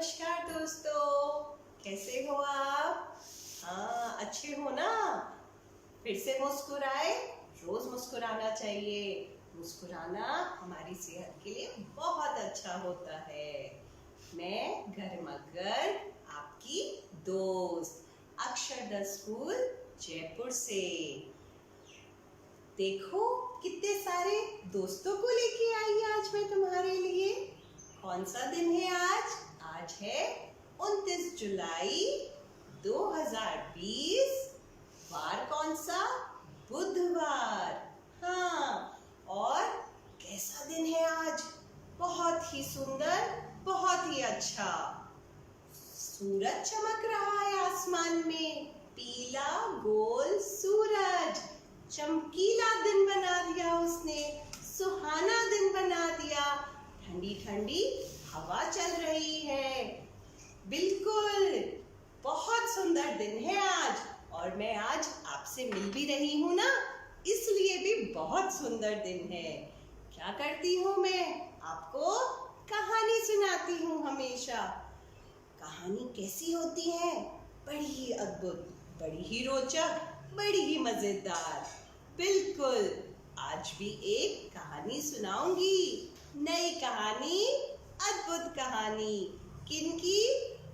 नमस्कार दोस्तों, कैसे हो आप? हाँ, अच्छे हो ना? फिर से मुस्कुराए। रोज मुस्कुराना चाहिए। मुस्कुराना हमारी सेहत के लिए बहुत अच्छा होता है। मैं गरमगर आपकी दोस्त अक्षरदा स्कूल जयपुर से। देखो कितने सारे दोस्तों को लेके आई आज मैं तुम्हारे लिए। कौन सा दिन है आज? आज है 29 जुलाई 2020। वार कौन सा? बुधवार। हाँ, और कैसा दिन है आज? बहुत ही सुंदर, बहुत ही अच्छा। सूरज चमक रहा है आसमान में। पीला गोल सूरज चमकीला दिन बना दिया उसने, सुहाना दिन बना दिया। ठंडी ठंडी हवा चल रही है। बिल्कुल बहुत सुंदर दिन है आज। और मैं आज आपसे मिल भी रही हूँ ना, इसलिए भी बहुत सुंदर दिन है। क्या करती हूँ मैं? आपको कहानी सुनाती हूँ हमेशा। कहानी कैसी होती है? बड़ी ही अद्भुत, बड़ी ही रोचक, बड़ी ही मजेदार। बिल्कुल आज भी एक कहानी सुनाऊंगी। नई कहानी, अद्भुत कहानी। किनकी?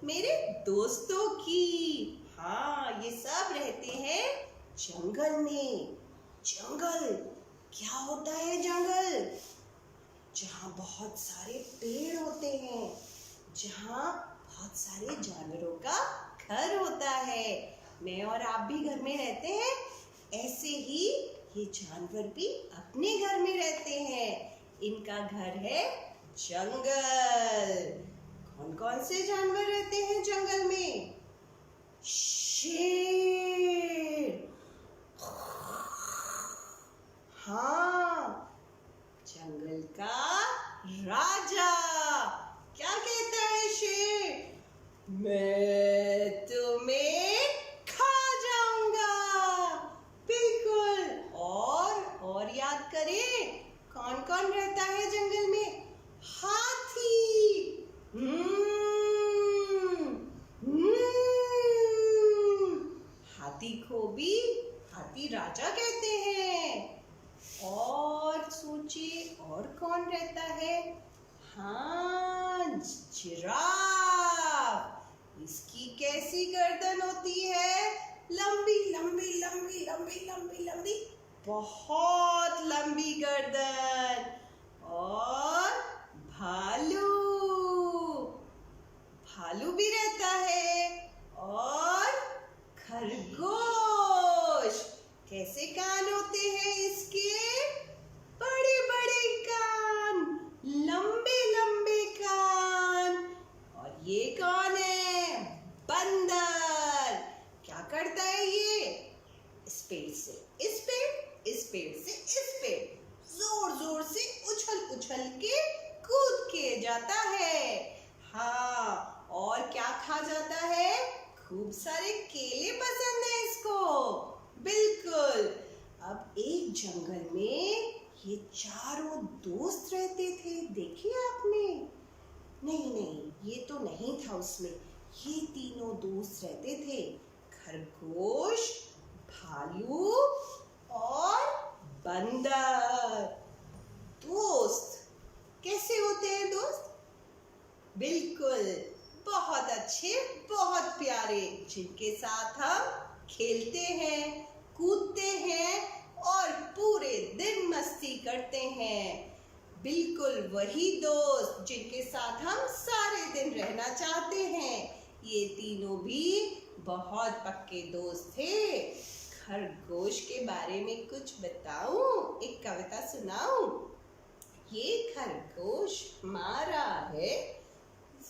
मेरे दोस्तों की। हाँ, ये सब रहते हैं जंगल में। जंगल क्या होता है? जंगल जहाँ बहुत सारे पेड़ होते हैं, जहाँ बहुत सारे जानवरों का घर होता है। मैं और आप भी घर में रहते हैं, ऐसे ही ये जानवर भी अपने घर में रहते हैं। इनका घर है जंगल। कौन कौन से जानवर रहते हैं जंगल में? शेर। हाँ, जंगल का राजा। क्या कहता है शेर? मैं तुम्हें खा जाऊंगा। बिल्कुल। और याद करें, कौन कौन रहता है जंगल में? हाथी। हाथी को भी हाथी राजा कहते हैं। और सोचिए, और कौन रहता है? हाँ, जिराफ। इसकी कैसी गर्दन होती है? लंबी लंबी लंबी लंबी लंबी लंबी, बहुत लंबी गर्दन। और भालू। भालू भी रहता है। और खरगोश। कैसे कान होते हैं इसके? बड़े बड़े कान, लंबे लंबे कान। और ये कौन है? बंदर। क्या करता है ये? इस पेड़ से इस पेड़, इस पेड़ से इस पेड़, जोर जोर से उछल उछल के कूद के जाता है। हाँ, और क्या खा जाता है? खूब सारे केले पसंद है इसको। बिल्कुल। अब एक जंगल में ये चारों दोस्त रहते थे। देखे आपने? नहीं, ये तो नहीं था उसमें। ये तीनों दोस्त रहते थे, खरगोश, भालू और बंदर। दोस्त कैसे होते हैं दोस्त? बिल्कुल बहुत अच्छे, बहुत प्यारे, जिनके साथ हम खेलते हैं, कूदते हैं और पूरे दिन मस्ती करते हैं। बिल्कुल वही दोस्त जिनके साथ हम सारे दिन रहना चाहते हैं। ये तीनों भी बहुत पक्के दोस्त थे। खरगोश के बारे में कुछ बताऊं? एक कविता सुनाऊं? ये खरगोश हमारा है,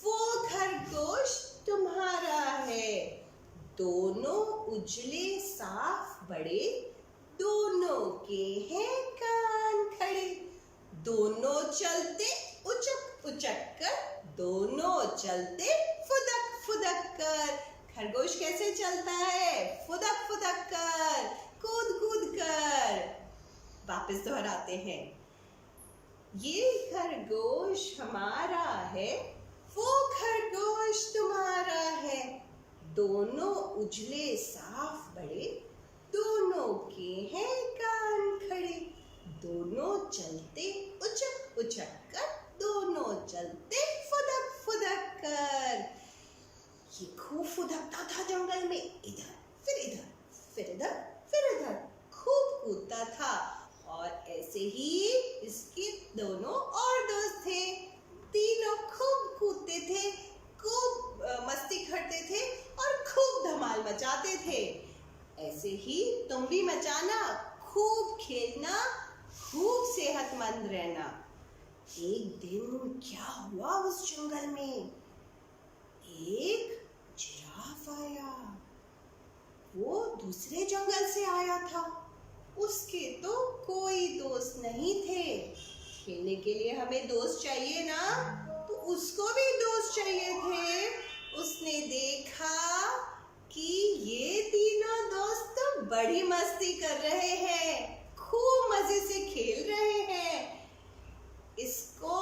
वो खरगोश तुम्हारा है। दोनों उजले साफ बड़े, दोनों के हैं कान खड़े। दोनों चलते उचक उचक कर, दोनों चलते फुदक फुदक कर। खरगोश कैसे चलता है? फुदक फुदक कर, कूद कूद कर। वापस दोहराते हैं। ये खरगोश हमारा है, वो खरगोश होश तुम्हारा है। दोनों उजले साफ बड़े, दोनों के हैं कान खड़े। दोनों चलते उचक उचक कर, दोनों चलते फुदक फुदक कर। ये खूब फुदकता था जंगल में, इधर फिर इधर, फिर इधर फिर इधर, खूब कूदता था। और ऐसे ही इसके दोनों और दोस्त थे। तीनों खूब कूदते थे, खूब मस्ती करते थे और खूब धमाल मचाते थे। ऐसे ही तुम भी मचाना, खूब खेलना, खूब सेहतमंद रहना। एक दिन क्या हुआ उस जंगल में, एक जिराफ आया। वो दूसरे जंगल से आया था। उसके तो कोई दोस्त नहीं थे। खेलने के लिए हमें दोस्त चाहिए ना, तो उसको भी दोस्त चाहिए थे। उसने देखा कि ये तीनों दोस्त तो बड़ी मस्ती कर रहे हैं, खूब मजे से खेल रहे हैं। इसको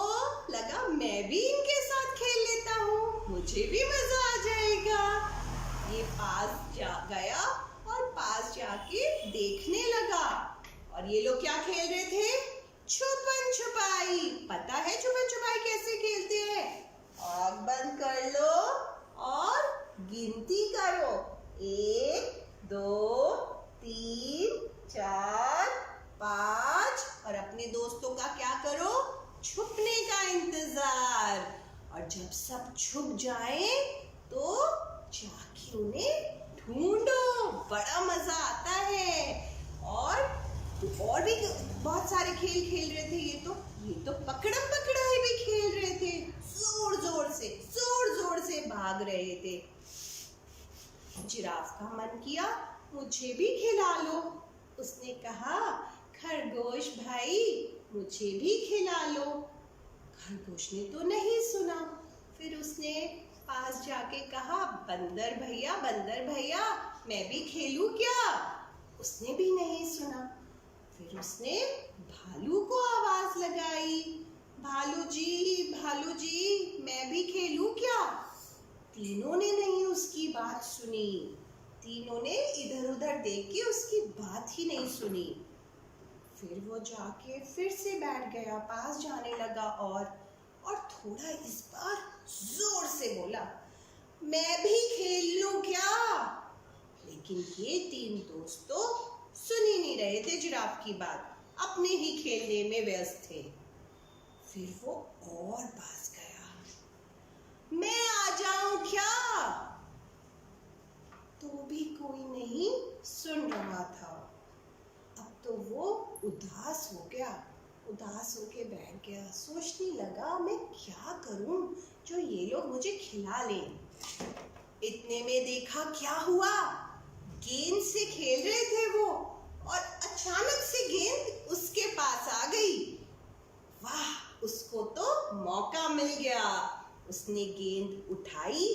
लगा मैं भी इनके साथ खेल लेता हूँ, मुझे भी मजा आ जाएगा। ये पास जा गया और पास जाके देखने लगा। और ये लोग क्या खेल रहे थे, छुपन छुपाई। पता है छुपन छुपाई कैसे खेलते हैं? आँख बंद कर लो और गिनती करो, 1 2 3 4 5, और अपने दोस्तों का क्या करो, छुपने का इंतजार। और जब सब छुप जाए तो जाके उन्हें ढूंढो, बड़ा मजा आता है। और भी बहुत सारे खेल खेल रहे थे। ये तो पकड़म पकड़ाई भी खेल रहे थे, जोर जोर से भाग रहे थे। जिराफ का मन किया मुझे भी खिला लो। उसने कहा खरगोश भाई मुझे भी खिला लो। खरगोश ने तो नहीं सुना। फिर उसने पास जाके कहा बंदर भैया मैं भी खेलूं क्या? उसने भी नहीं सुना। फिर उसने भालू को आवाज लगाई, भालू जी मैं भी खेलूं क्या? तीनों ने नहीं उसकी बात सुनी। तीनों ने इधर उधर देख के उसकी बात ही नहीं सुनी। फिर वो जाके फिर से बैठ गया, पास जाने लगा और थोड़ा इस बार जोर से बोला मैं भी खेल लूं क्या? लेकिन ये तीन दोस्त तो सुन ही नहीं रहे थे जिराफ की बात, अपने ही खेलने में व्यस्त थे। फिर वो और पास गया, मैं आ जाऊं क्या? तो भी कोई नहीं सुन रहा था। अब तो वो उदास होके बैठ गया। सोचने लगा मैं क्या करूं जो ये लोग मुझे खिला लें। इतने में देखा क्या हुआ, गेंद से खेल रहे थे वो और अचानक से गेंद उसके पास आ गई। वाह, उसको तो मौका मिल गया। उसने गेंद उठाई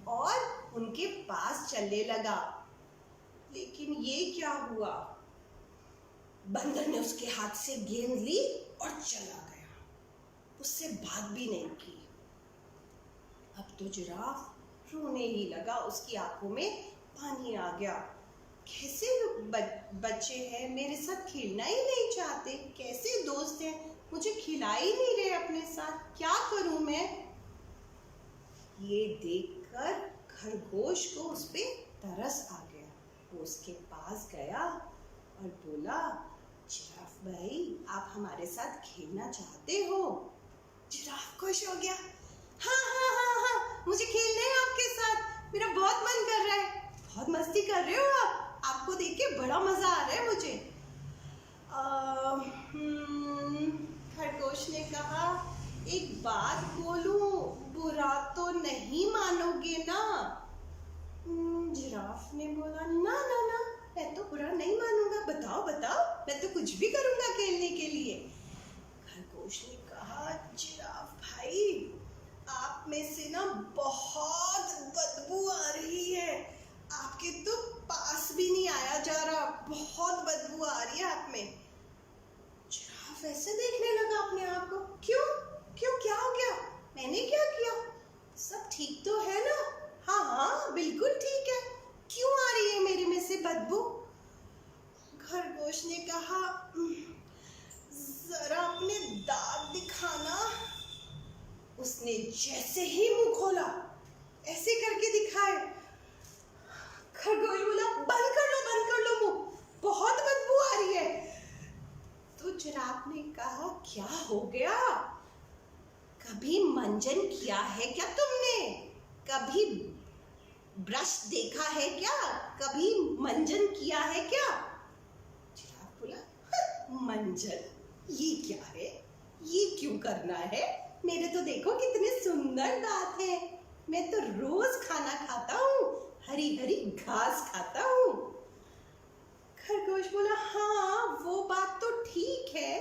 और उनके पास चलने लगा। लेकिन ये क्या हुआ, बंदर ने उसके हाथ से गेंद ली और चला गया, उससे बात भी नहीं की। अब तो जिराफ रोने ही लगा, उसकी आंखों में पानी आ गया। कैसे बच्चे हैं, मेरे साथ खेलना ही नहीं चाहते, कैसे दोस्त हैं, मुझे खिला ही नहीं रहे अपने साथ, क्या करूं मैं? ये देखकर खरगोश को उस पे तरस आ गया। वो उसके पास गया और बोला जिराफ भाई आप हमारे साथ खेलना चाहते हो? जिराफ खुश हो गया, हाँ मुझे खेलना है आपके साथ, मेरा बहुत मन कर रहा है। बहुत मस्ती कर रहे हो आप, आपको देख के बड़ा मजा आ रहा है मुझे। खरगोश ने कहा एक बात बोलूं, बुरा तो नहीं मानोगे ना? जिराफ ने बोला ना मैं तो बुरा नहीं मानूंगा, बताओ मैं तो कुछ भी करूंगा खेलने के लिए। खरगोश ने कहा जिराफ भाई आप में से ना बहुत बदबू आ रही है, आपके तो पास भी नहीं आया जा रहा, बहुत बदबू आ रही है आप में। जिराफ ऐसे देखने लगा अपने आप को, क्यों क्या हो गया, मैंने क्या किया, सब ठीक तो है ना? उसने जैसे ही मुंह खोला ऐसे करके दिखाए, खरगोश बोला बंद कर लो मुंह, बहुत बदबू आ रही है। तो जिराफ ने कहा क्या हो गया, कभी मंजन किया है क्या तुमने, कभी ब्रश देखा है क्या, कभी मंजन किया है क्या। जिराफ बोला मंजन, ये क्या है, ये क्यों करना है, मेरे तो देखो कितने सुंदर दांत हैं, मैं तो रोज खाना खाता हूँ, हरी हरी घास खाता हूँ। खरगोश बोला हाँ वो बात तो ठीक है,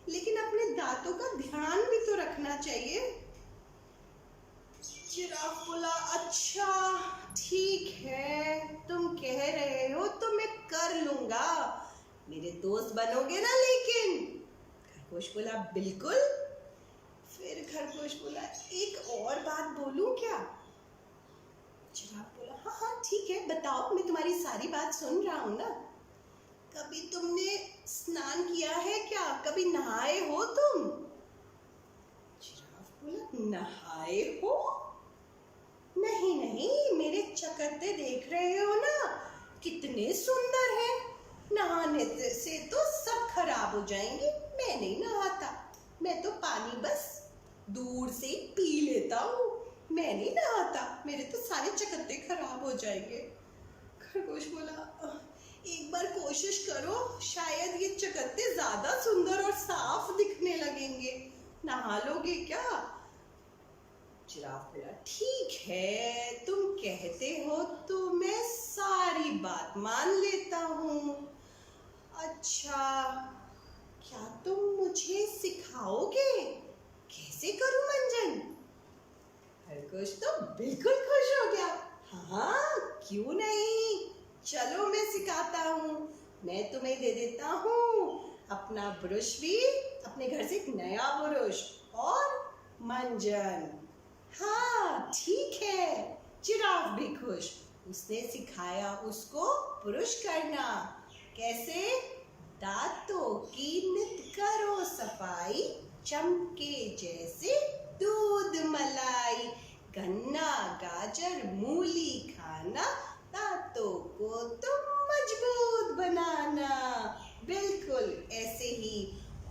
लेकिन अपने दांतों का ध्यान भी तो रखना चाहिए। जिराफ बोला अच्छा ठीक है, तुम कह रहे हो तो मैं कर लूंगा, मेरे दोस्त बनोगे ना लेकिन। खरगोश बोला बिल्कुल। फिर खरगोश बोला एक और बात बोलूं क्या। जिराफ बोला हाँ हाँ ठीक है बताओ, मैं तुम्हारी सारी बात सुन रहा हूं ना। कभी तुमने स्नान किया है क्या, कभी नहाए हो तुम। जिराफ बोला नहाए हो, नहीं नहीं, मेरे चकत्ते देख रहे हो ना कितने सुंदर हैं, नहाने से तो सब खराब हो जाएंगे, मैं नहीं नहाता, मैं तो पानी बस दूर से पी लेता हूँ, मैं नहीं नहाता, मेरे तो सारे चकत्ते खराब हो जाएंगे। खरगोश बोला एक बार कोशिश करो, शायद ये चकत्ते ज्यादा सुंदर और साफ दिखने लगेंगे, नहा लोगे क्या। जिराफ बोला ठीक है, तुम कहते हो तो मैं सारी बात मान लेता हूँ। अच्छा क्या तुम मुझे सिखाओगे कैसे करूं मंजन। खरगोश तो बिल्कुल खुश हो गया, हाँ क्यों नहीं, चलो मैं सिखाता हूँ, मैं तुम्हें दे देता हूँ अपना ब्रश भी, अपने घर से एक नया ब्रश और मंजन। हाँ ठीक है। जिराफ भी खुश, उसने सिखाया उसको ब्रश करना कैसे, दांतों की नित करो सफाई, चमके जैसे दूध मलाई, गन्ना गाजर मूली खाना, दांतों को तुम मजबूत बनाना, बिल्कुल ऐसे ही।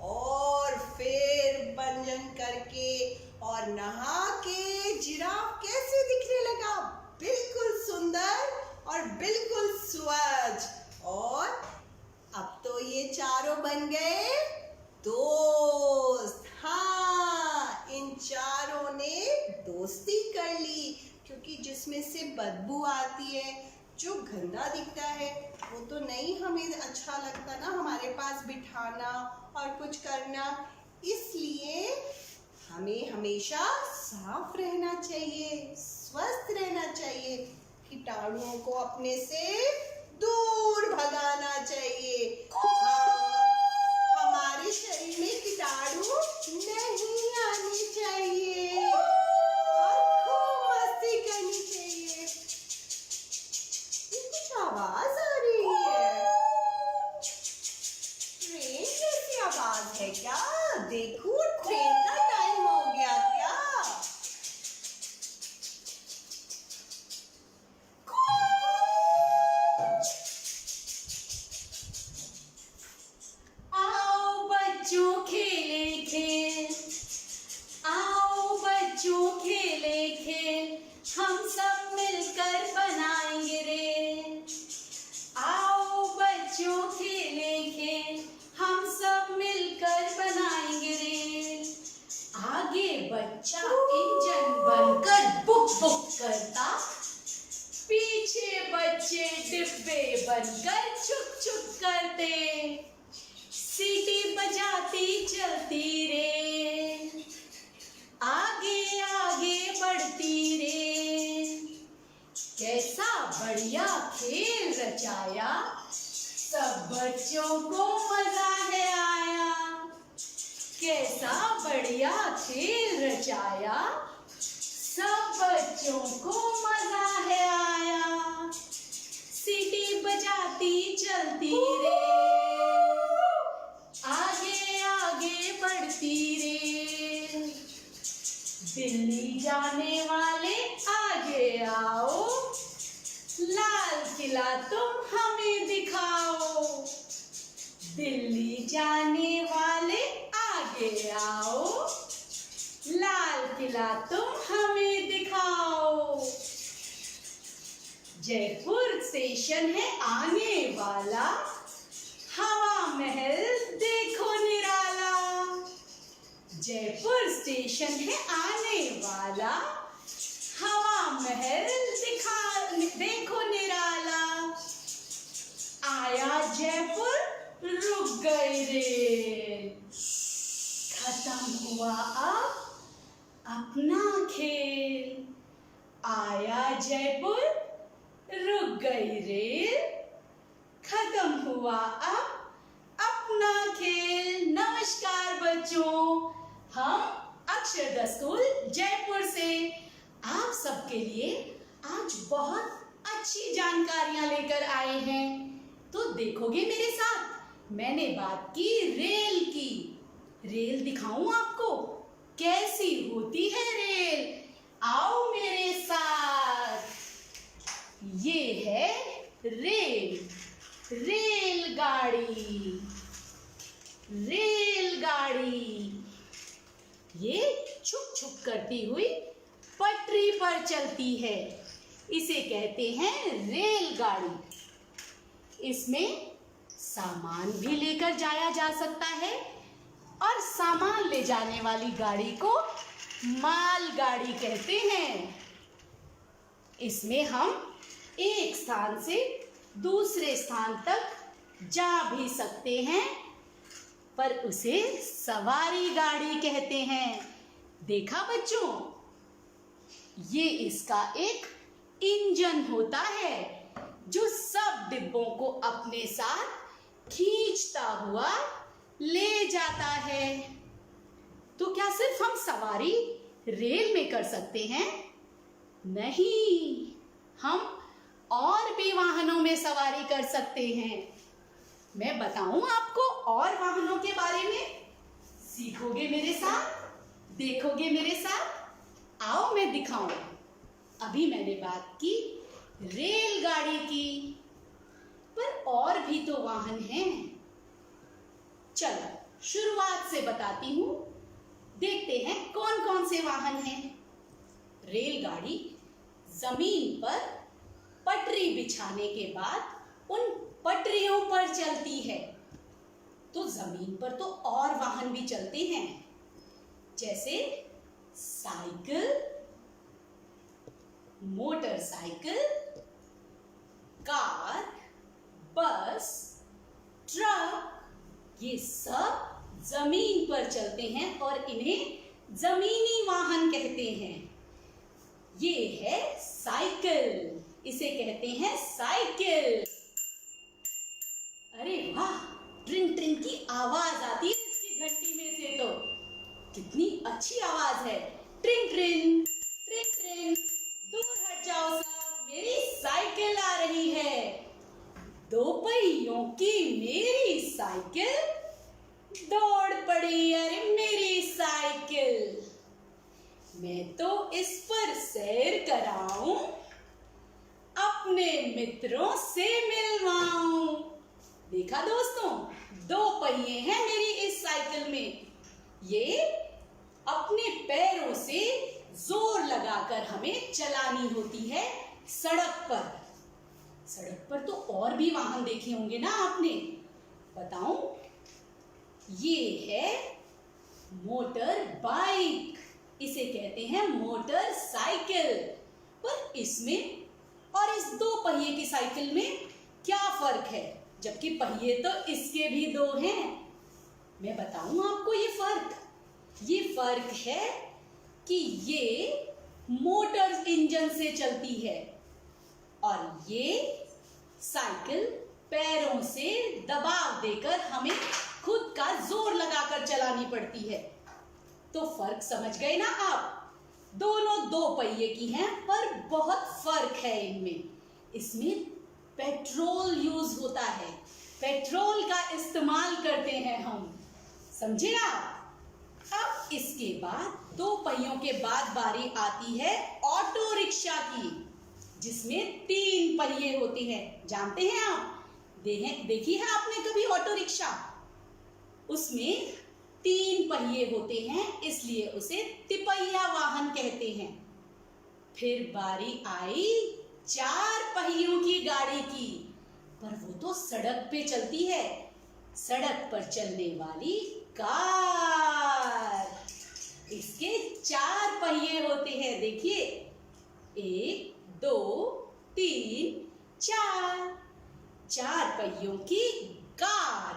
और फिर मंजन करके और नहा के जिराफ कैसे दिखने लगा, बिल्कुल सुंदर और बिल्कुल स्वच्छ। और अब तो ये चारों बन गए दोस्त। हाँ इन चारों ने दोस्ती कर ली, क्योंकि जिसमें से बदबू आती है, जो गंदा दिखता है, वो तो नहीं हमें अच्छा लगता ना हमारे पास बिठाना और कुछ करना, इसलिए हमें हमेशा साफ रहना चाहिए, स्वस्थ रहना चाहिए, कीटाणुओं को अपने से दूर भगाना चाहिए। हमारे शरीर में कीटाणु नहीं आने चाहिए और खूब मस्ती करनी चाहिए। कुछ आवाज आ रही है, ट्रेन जैसी आवाज है क्या, देखो ट्रेन का टाइम हो गया क्या। आओ बच्चों खेले खेल, आओ बच्चों खेले खेल, हम सब मिलकर बनाएंगे रेल। आओ बच्चों खेले खेल, हम सब मिलकर बनाएंगे रेल। आगे बच्चा इंजन बनकर बुक बुक करता, पीछे बच्चे डिब्बे बनकर चुक चुक करते, सीटी बजाती चलती रेल, आगे आगे बढ़ती रेल। कैसा बढ़िया खेल रचाया, सब बच्चों को मजा है आया। कैसा बढ़िया खेल रचाया, सब बच्चों को मजा है आया। सीटी बजाती चलती रेल, आगे आगे बढ़ती रेल। दिल्ली जाने वाले आगे आओ, लाल किला तुम हमें दिखाओ। दिल्ली जाने वाले आगे आओ, लाल किला तुम हमें दिखाओ। जयपुर स्टेशन है आने वाला, हवा महल देखो निराला। जयपुर स्टेशन है आने वाला, हवा महल देखो निराला। आया जयपुर रुक गई रेल, खत्म हुआ अब अपना खेल। आया जयपुर रुक गई रेल, खत्म हुआ अब अपना खेल। नमस्कार बच्चों, हम अक्षरदा स्कूल जयपुर से आप सबके लिए आज बहुत अच्छी जानकारियां लेकर आए हैं। तो देखोगे मेरे साथ? मैंने बात की रेल की। रेल दिखाऊं आपको कैसी होती है रेल? आओ मेरे साथ। ये है रेल, रेलगाड़ी। रेलगाड़ी ये छुक छुक करती हुई पटरी पर चलती है, इसे कहते हैं रेलगाड़ी। इसमें सामान भी लेकर जाया जा सकता है और सामान ले जाने वाली गाड़ी को मालगाड़ी कहते हैं। इसमें हम एक स्थान से दूसरे स्थान तक जा भी सकते हैं, पर उसे सवारी गाड़ी कहते हैं। देखा बच्चों, ये इसका एक इंजन होता है जो सब डिब्बों को अपने साथ खींचता हुआ ले जाता है। तो क्या सिर्फ हम सवारी रेल में कर सकते हैं? नहीं, हम और भी वाहनों में सवारी कर सकते हैं। मैं बताऊं आपको और वाहनों के बारे में? सीखोगे मेरे साथ? देखोगे मेरे साथ? आओ मैं दिखाऊं। अभी मैंने बात की रेलगाड़ी की, पर और भी तो वाहन हैं। चलो शुरुआत से बताती हूं, देखते हैं कौन कौन से वाहन हैं। रेलगाड़ी जमीन पर पटरी बिछाने के बाद उन पटरियों पर चलती है। तो जमीन पर तो और वाहन भी चलते हैं, जैसे साइकिल, मोटरसाइकिल, कार, बस, ट्रक, ये सब जमीन पर चलते हैं और इन्हें जमीनी वाहन कहते हैं। ये है साइकिल, इसे कहते हैं साइकिल। अरे वाह, ट्रिन ट्रिन की आवाज आती है इसकी घंटी में से, तो कितनी अच्छी आवाज है। ट्रिन ट्रिन ट्रिन ट्रिन, दूर हट जाओ सब, मेरी साइकिल आ रही है। दो पहियों की मेरी साइकिल, दौड़ पड़ी अरे मेरी साइकिल। मैं तो इस पर सैर कराऊं, अपने मित्रों से मिलवाऊं। देखा दोस्तों, दो पहिए हैं मेरी इस साइकिल में। ये अपने पैरों से जोर लगाकर हमें चलानी होती है सड़क पर। सड़क पर तो और भी वाहन देखे होंगे ना आपने, बताऊं? ये है मोटर बाइक, इसे कहते हैं मोटर साइकिल। पर इसमें और इस दो पहिए की साइकिल में क्या फर्क है, जबकि पहिए तो इसके भी दो हैं? मैं बताऊं आपको ये फर्क। ये फर्क है कि ये मोटर इंजन से चलती है और ये साइकिल पैरों से दबाव देकर हमें खुद का जोर लगाकर चलानी पड़ती है। तो फर्क समझ गए ना आप? दोनों दो पहिए की हैं, पर बहुत फर्क है इनमें। इसमें पेट्रोल यूज होता है, पेट्रोल का इस्तेमाल करते हैं हम, समझे आप? अब इसके बाद दो पहियों के बाद बारी आती है ऑटो रिक्शा की, जिसमें 3 पहिए होते हैं। जानते हैं आप? देखी है आपने कभी ऑटो रिक्शा? उसमें 3 पहिए होते हैं, इसलिए उसे तिपहिया वाहन कहते हैं। फिर बारी आई 4 पहियों की गाड़ी की, पर वो तो सड़क पे चलती है, सड़क पर चलने वाली कार। इसके 4 पहिए होते हैं, देखिए 1 2 3 4 पहियों की कार।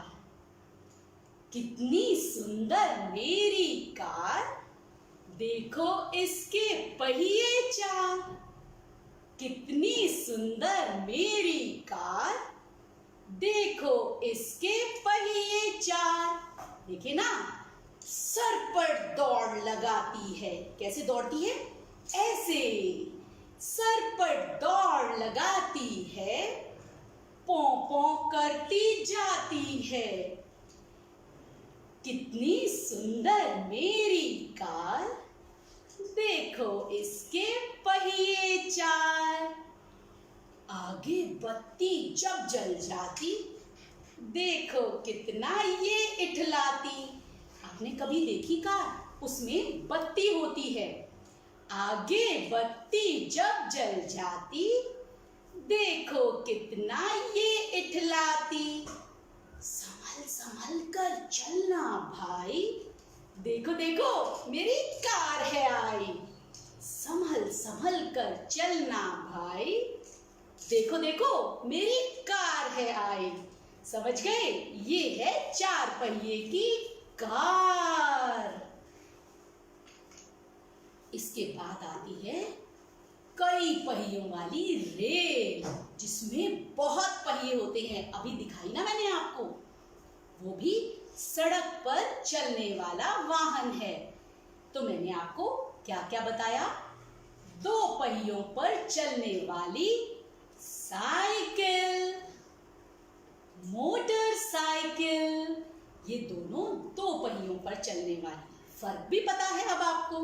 कितनी सुंदर मेरी कार, देखो इसके पहिए 4। कितनी सुंदर मेरी कार, देखो इसके पहिए 4। देखिए ना, सर पर दौड़ लगाती है। कैसे दौड़ती है? ऐसे सर पर दौड़ लगाती है, पौ पौ करती जाती है। कितनी सुंदर मेरी कार, देखो इसके पहिए 4। आगे बत्ती जब जल जाती, देखो कितना ये इठलाती। आपने कभी देखी कार? उसमें बत्ती होती है। आगे बत्ती जब जल जाती, देखो कितना ये इठलाती। संभल संभल कर चलना भाई, देखो देखो मेरी कार है आई। संभल संभल कर चलना भाई, देखो देखो मेरी कार है आई। समझ गए? ये है 4 पहिए की कार। इसके बाद आती है कई पहियों वाली रेल, जिसमें बहुत पहिए होते हैं। अभी दिखाई ना मैंने आपको, वो भी सड़क पर चलने वाला वाहन है। तो मैंने आपको क्या क्या बताया? 2 पहियों पर चलने वाली साइकिल, मोटरसाइकिल, ये दोनों 2 पहियों पर चलने वाली। फर्क भी पता है अब आपको।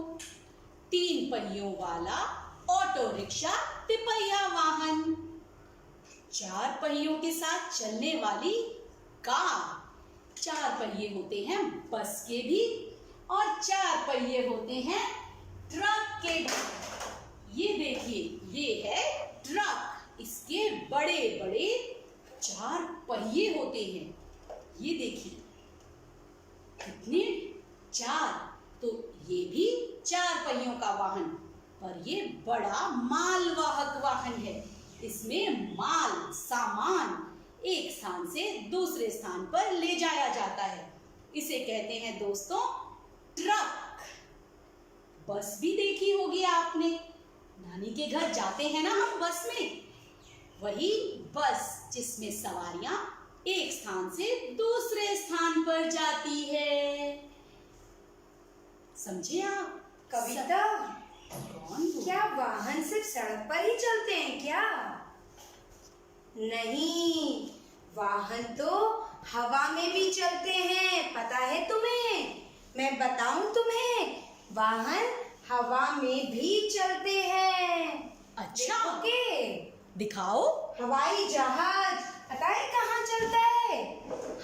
3 पहियों वाला ऑटो रिक्शा, तिपहिया वाहन। 4 पहियों के साथ चलने वाली कार। 4 पहिए होते हैं बस के भी, और 4 पहिए होते हैं ट्रक के भी। ये देखिए, ये है ट्रक। इसके बड़े बड़े 4 पहिए होते हैं। ये देखिए कितने 4। तो ये भी 4 पहियों का वाहन, पर ये बड़ा मालवाहक वाहन है। इसमें माल सामान एक स्थान से दूसरे स्थान पर ले जाया जाता है। इसे कहते हैं दोस्तों ट्रक। बस भी देखी होगी आपने, नानी के घर जाते हैं ना हम बस में, वही बस जिसमें सवारियां एक स्थान से दूसरे स्थान पर जाती है। समझे आप? कविता, कौन? क्या वाहन सिर्फ सड़क पर ही चलते हैं क्या? नहीं, वाहन तो हवा में भी चलते हैं, पता है तुम्हें? मैं बताऊं तुम्हें, वाहन हवा में भी चलते हैं। अच्छा, देखोगे? दिखाओ। हवाई जहाज पता है कहाँ चलता है?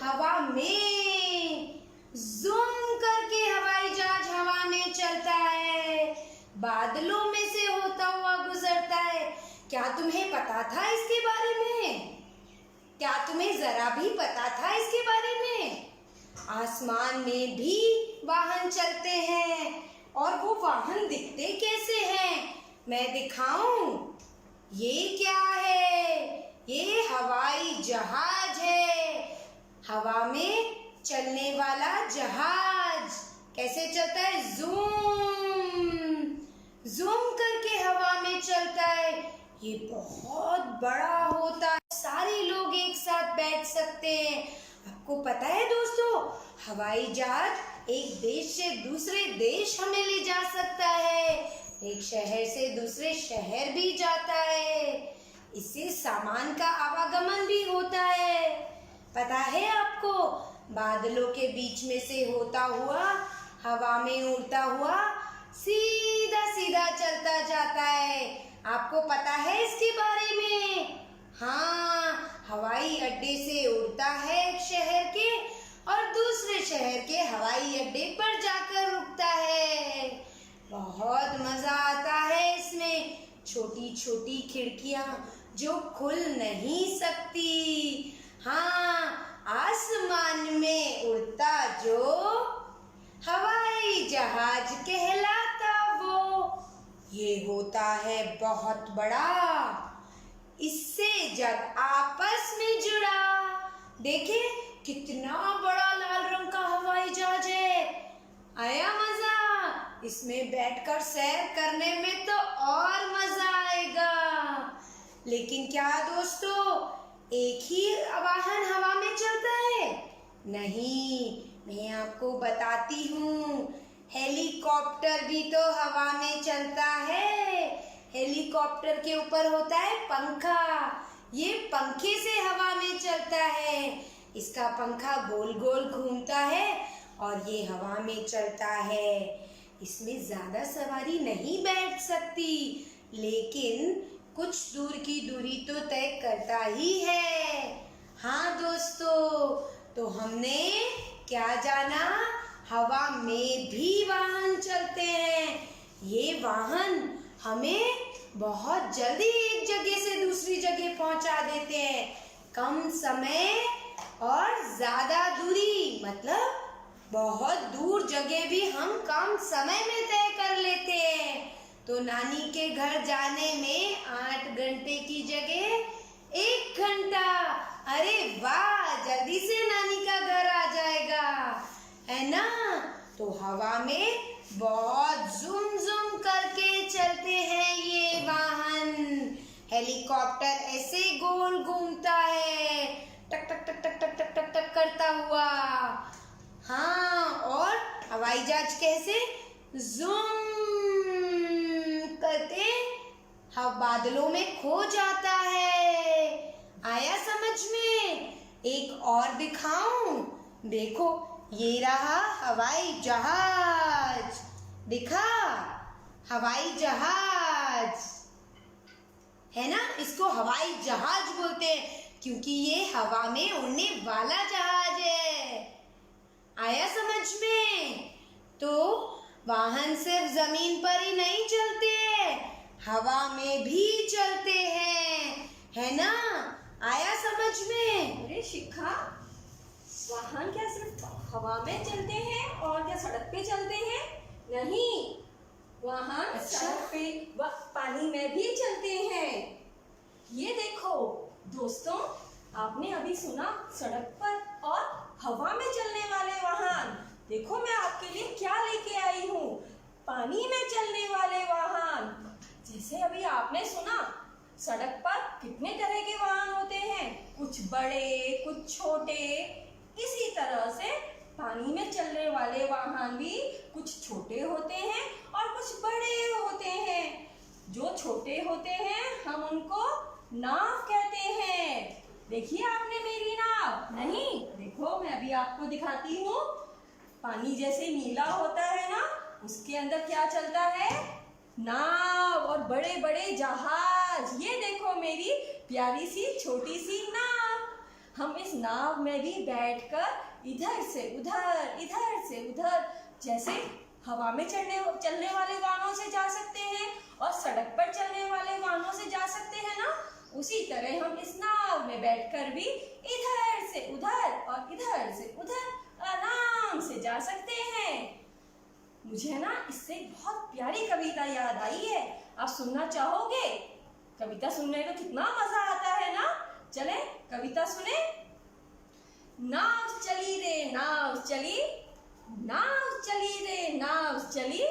हवा में। ज़ूम करके हवाई जहाज हवा में चलता है, बादलों में से होता हुआ गुजरता है। क्या तुम्हें पता था इसके बारे में? क्या तुम्हें जरा भी पता था इसके बारे में? आसमान में भी वाहन चलते हैं, और वो वाहन दिखते कैसे हैं? मैं दिखाऊं? ये क्या है? ये हवाई जहाज है, हवा में चलने वाला जहाज। कैसे चलता है? जूम जूम करके हवा में चलता है। ये बहुत बड़ा होता है, सारे लोग एक साथ बैठ सकते हैं। आपको पता है दोस्तों, हवाई जहाज एक देश से दूसरे देश हमें ले जा सकता है, एक शहर से दूसरे शहर भी जाता है। इससे सामान का आवागमन भी होता है। पता है आपको, बादलों के बीच में से होता हुआ, हवा में उड़ता हुआ सीधा सीधा चलता जाता है। आपको पता है इसके बारे में? हाँ, हवाई अड्डे से उड़ता है एक शहर के और दूसरे शहर के हवाई अड्डे पर जाकर रुकता है। बहुत मजा आता है इसमें। छोटी छोटी खिड़कियां जो खुल नहीं सकती। हाँ, आसमान में उड़ता जो हवाई जहाज कहलाता वो। ये होता है बहुत बड़ा। इससे जग आपस में जुड़ा। देखे कितना बड़ा लाल रंग का हवाई जहाज है। आया मजा? इसमें बैठकर सैर करने में तो और मजा आएगा। लेकिन क्या दोस्तों, एक ही वाहन हवा में चलता है? नहीं, मैं आपको बताती हूँ। हेलीकॉप्टर भी तो हवा में चलता है। हेलीकॉप्टर के ऊपर होता है पंखा। ये पंखे से हवा में चलता है। इसका पंखा गोल गोल घूमता है और ये हवा में चलता है। इसमें ज्यादा सवारी नहीं बैठ सकती, लेकिन कुछ दूर की दूरी तो तय करता ही है। हाँ दोस्तों, तो हमने क्या जाना? हवा में भी वाहन चलते हैं। ये वाहन हमें बहुत जल्दी एक जगह से दूसरी जगह पहुंचा देते हैं। कम समय और ज्यादा दूरी, मतलब बहुत दूर जगह भी हम कम समय में तय कर लेते हैं। तो नानी के घर जाने में 8 घंटे की जगह 1 घंटा। अरे वाह, जल्दी से नानी का घर आ जाएगा, है ना? तो हवा में बहुत जुम जुम करके चलते हैं ये वाहन। हेलीकॉप्टर ऐसे गोल घूमता है, टक टक टक टक टक टक टक टक करता हुआ। हाँ, और हवाई जहाज कैसे जूम करके बादलों में खो जाता है। आया समझ में? एक और दिखाऊं? देखो, ये रहा हवाई जहाज। दिखा? हवाई जहाज है ना? इसको हवाई जहाज बोलते हैं क्योंकि ये हवा में उड़ने वाला जहाज है। आया समझ में? तो वाहन सिर्फ जमीन पर ही नहीं चलते, हवा में भी चलते हैं, है ना? आया समझ में? अरे शिखा, वाहन क्या सिर्फ हवा में चलते हैं और क्या सड़क पे चलते हैं? नहीं, वाहन अच्छा? सड़क पे व पानी में भी चलते हैं। ये देखो दोस्तों, आपने अभी सुना सड़क पर और हवा में चलने वाले वाहन। देखो मैं आपके लिए क्या लेके आई हूँ, पानी में चलने वाले वाहन। जैसे अभी आपने सुना, सड़क पर कितने तरह के वाहन होते हैं, कुछ बड़े कुछ छोटे। इसी तरह से पानी में चलने वाले वाहन भी कुछ छोटे होते हैं और कुछ बड़े होते हैं। जो छोटे होते हैं हम उनको नाव कहते हैं। देखिए आपने मेरी नाव? नहीं, देखो मैं अभी आपको दिखाती हूँ। पानी जैसे नीला होता है ना, उसके अंदर क्या चलता है? नाव और बड़े बड़े जहाज। ये देखो मेरी प्यारी सी छोटी सी नाव। हम इस नाव में भी बैठकर इधर से उधर जैसे हवा में चलने वाले वाहनों से जा सकते हैं और सड़क पर चलने वाले वाहनों से जा सकते हैं ना, उसी तरह हम इस नाव में बैठकर भी इधर से उधर और इधर से उधर आराम से जा सकते हैं। मुझे ना इससे बहुत प्यारी कविता याद आई है, आप सुनना चाहोगे? कविता सुनने में कितना मजा आता है ना। चले कविता सुने। नाव चली रे नाव चली, नाव चली रे नाव चली,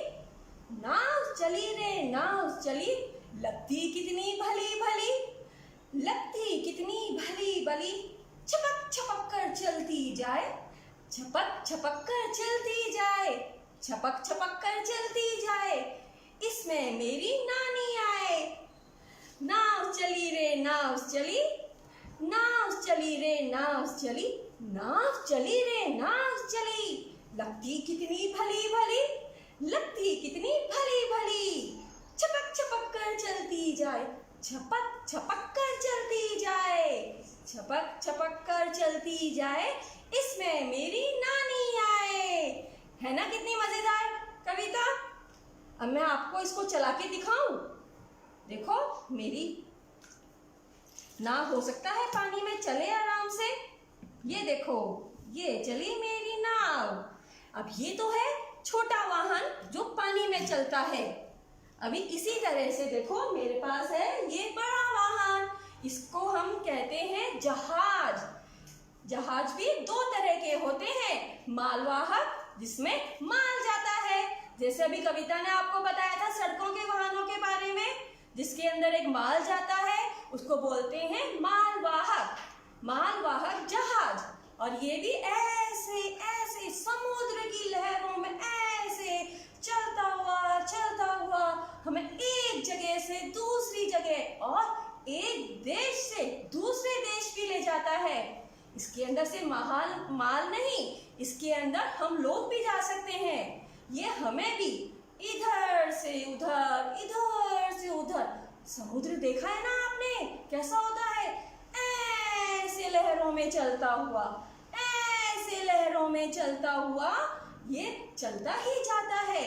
नाव चली रे नाव चली, लगती कितनी भली भली, लगती कितनी भली भली, छपक छपक कर चलती जाए, छपक छपक कर चलती जाए, छपक छपक कर चलती जाए, इसमें मेरी नानी आए। नाव चली रे नाव चली, नाव चली रे नाव चली, नाव चली रे नाव चली, लगती कितनी भली भली, लगती कितनी भली भली। छपक छपक कर चलती जाए, छपक छपक कर चलती जाए, छपक छपक कर चलती जाए, इसमें मेरी नानी आए। है ना कितनी मजेदार कविता। अब मैं आपको इसको चला के दिखाऊं। देखो मेरी नाव हो सकता है पानी में चले आराम से। ये देखो, ये चली मेरी नाव। अब ये तो है छोटा वाहन जो पानी में चलता है। अभी इसी तरह से देखो मेरे पास है ये बड़ा वाहन, इसको हम कहते हैं जहाज। जहाज भी दो तरह के होते हैं, मालवाहक जिसमें माल जाता है, जैसे अभी कविता ने आपको बताया था सड़कों के वाहनों के बारे में, जिसके अंदर एक माल जाता है उसको बोलते हैं मालवाहक, मालवाहक जहाज। और ये भी ऐसे ऐसे समुद्र की लहरों में ऐसे चलता हुआ हमें एक जगह से दूसरी जगह और एक देश से दूसरे देश भी ले जाता है। इसके अंदर से माल नहीं, इसके अंदर हम लोग भी जा सकते हैं। ये हमें भी इधर से उधर, इधर से उधर। समुद्र देखा है ना आपने कैसा होता है, ऐसे लहरों में चलता हुआ, ऐसे लहरों में चलता हुआ ये चलता ही जाता है।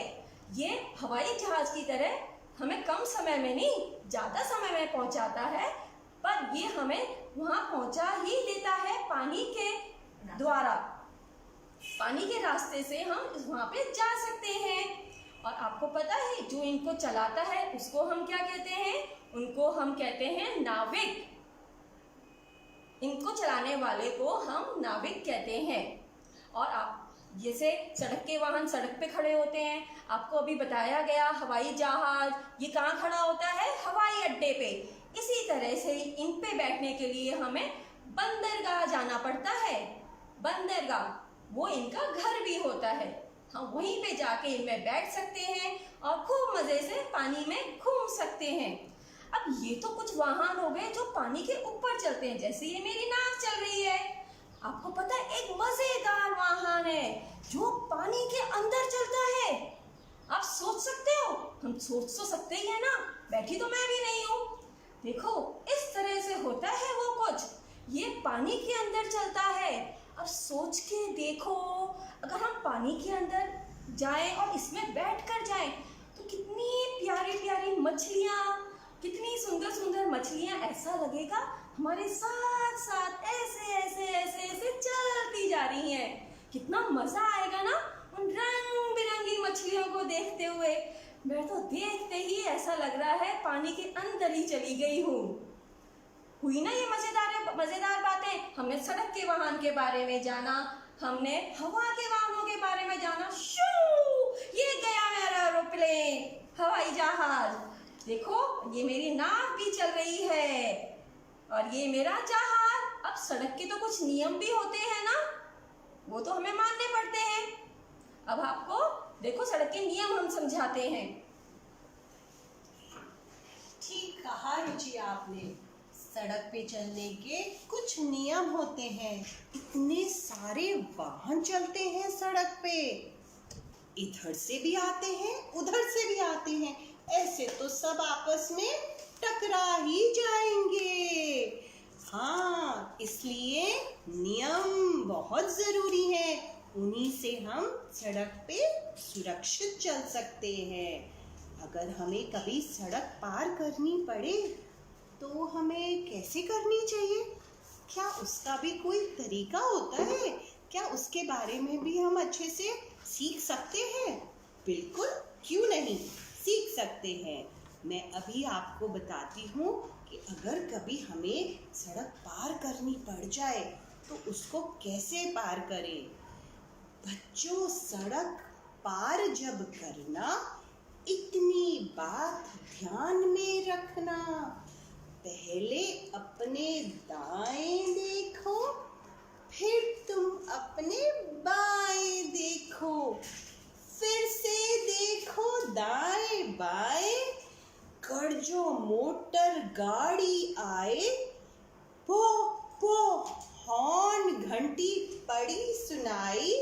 ये हवाई जहाज की तरह हमें कम समय में नहीं, ज्यादा समय में पहुंचाता है, पर ये हमें वहां पहुंचा ही देता है पानी के द्वारा। पानी के रास्ते से हम वहां पे जा सकते हैं। और आपको पता है जो इनको चलाता है उसको हम क्या कहते हैं, उनको हम कहते हैं नाविक। इनको चलाने वाले को हम नाविक कहते हैं। और आप जैसे सड़क के वाहन सड़क पे खड़े होते हैं, आपको अभी बताया गया हवाई जहाज ये कहाँ खड़ा होता है, हवाई अड्डे पे। इसी तरह से इन पे बैठने के लिए हमें बंदरगाह जाना पड़ता है। बंदरगाह वो इनका घर भी होता है, हम वहीं पे जाके इनमें बैठ सकते हैं और खूब मजे से पानी में घूम सकते हैं। अब ये तो कुछ वाहन हो गए जो पानी के ऊपर चलते हैं, जैसे ये मेरी नाव चल रही है। आपको पता है एक मजेदार वाहन है जो पानी के अंदर चलता है। आप सोच सकते हो, हम सोच तो सकते ही है ना, बैठी तो मैं भी नहीं हूँ। देखो इस तरह से होता है वो कुछ, ये पानी के अंदर चलता है। अब सोच के देखो, अगर हम पानी के अंदर जाएं और इसमें बैठ कर जाएं तो कितनी प्यारी प्यारी मछलियाँ, कितनी सुंदर सुंदर मछलियाँ, ऐसा लगेगा हमारे साथ साथ ऐसे ऐसे ऐसे ऐसे चलती जा रही हैं। कितना मजा आएगा ना उन रंग बिरंगी मछलियों को देखते हुए। मैं तो देखते ही ऐसा लग रहा है पानी के अंदर ही चली गई हूँ। हुई ना ये मजेदार बातें। हमने सड़क के वाहन के बारे में जाना, हमने हवा के वाहनों के बारे में जाना। शू, ये गया मेरा एरोप्लेन, हवाई जहाज। देखो ये मेरी नाव भी चल रही है और ये मेरा जहाज। अब सड़क के तो कुछ नियम भी होते हैं ना, वो तो हमें मानने पड़ते हैं। अब आपको देखो सड़क के नियम हम समझाते हैं। ठीक कहा रुचि आपने, सड़क पे चलने के कुछ नियम होते हैं। इतने सारे वाहन चलते हैं सड़क पे, इधर से भी आते हैं उधर से भी आते हैं, ऐसे तो सब आपस में टकरा ही जाएंगे। हाँ, इसलिए नियम बहुत जरूरी है, उन्हीं से हम सड़क पे सुरक्षित चल सकते हैं। अगर हमें कभी सड़क पार करनी पड़े तो हमें कैसे करनी चाहिए? क्या उसका भी कोई तरीका होता है? क्या उसके बारे में भी हम अच्छे से सीख सकते हैं? बिल्कुल, क्यों नहीं, सीख सकते हैं। मैं अभी आपको बताती हूँ कि अगर कभी हमें सड़क पार करनी पड़ जाए तो उसको कैसे पार करें। बच्चों, सड़क पार जब करना, इतनी बात ध्यान में रखना, पहले अपने दाएं देखो, फिर तुम अपने बाएं देखो, फिर से देखो दाएं बाएं, कर जो मोटर गाड़ी आए, पो पो हॉर्न घंटी पड़ी सुनाई,